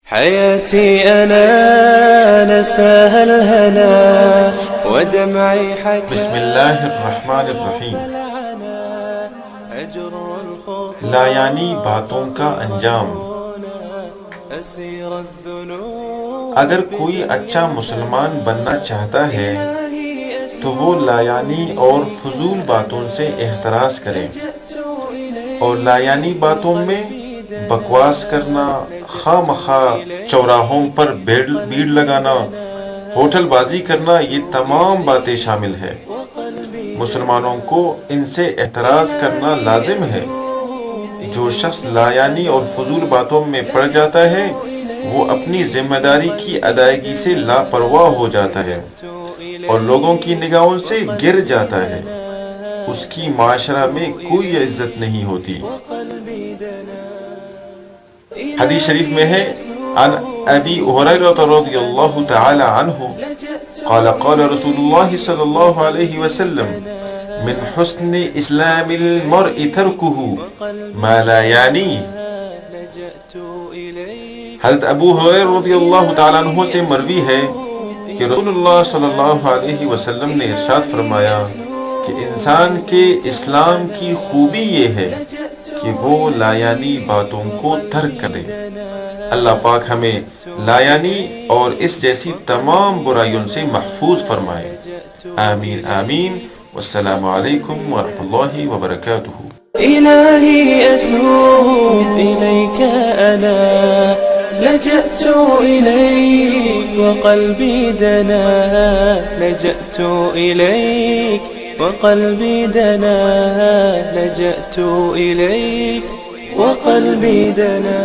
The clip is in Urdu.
حياتي أنا نساها الهنا ودمعي حكى بسم اللہ الرحمن الرحیم۔ لایانی باتوں کا انجام۔ اگر کوئی اچھا مسلمان بننا چاہتا ہے تو وہ لایانی اور فضول باتوں سے احتراز کرے، اور لایانی باتوں میں بکواس کرنا، خواہ مخواہ چوراہوں پر بھیڑ لگانا، ہوٹل بازی کرنا، یہ تمام باتیں شامل ہے۔ مسلمانوں کو ان سے احتراز کرنا لازم ہے۔ جو شخص لایانی اور فضول باتوں میں پڑ جاتا ہے وہ اپنی ذمہ داری کی ادائیگی سے لاپرواہ ہو جاتا ہے اور لوگوں کی نگاہوں سے گر جاتا ہے۔ اس کی معاشرہ میں کوئی عزت نہیں ہوتی۔ حدیث شریف میں ہے، عن ابی ہریرہ رضی اللہ تعالی عنہ قال قال رسول اللہ صلی اللہ علیہ وسلم من حسن اسلام المرء ترکہ ما لا یعنیہ۔ حضرت ابو ہریرہ رضی اللہ تعالی عنہ سے مروی ہے کہ رسول اللہ صلی اللہ علیہ وسلم نے ارشاد فرمایا کہ انسان کے اسلام کی خوبی یہ ہے کہ وہ لایانی باتوں کو ترک کرے۔ اللہ پاک ہمیں لایانی اور اس جیسی تمام برائیوں سے محفوظ فرمائے۔ آمین آمین۔ والسلام علیکم ورحمۃ اللہ وبرکاتہ۔ إلهي أتوب إليك أنا لجأت إليك وقلبي دنا لجأت إليك وقلبي دنا لجأت إليك وقلبي دنا